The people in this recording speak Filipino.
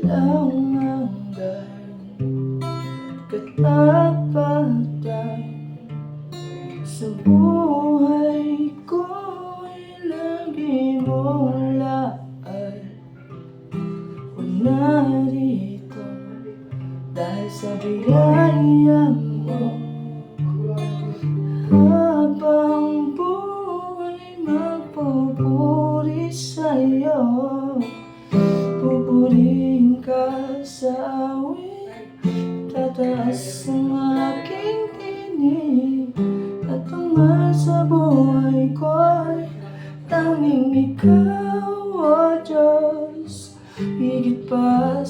walang hanggan, katapatan sa buhay ko'y lagi mong laad. Huwag narito dahil sa biyaya mo, habang buhay magpupuri sa'yo. Pupurihin ka sa awit, tataas ang aking tinig, at tungal sa buhay ko'y tanging ikaw, O Diyos. Higit pa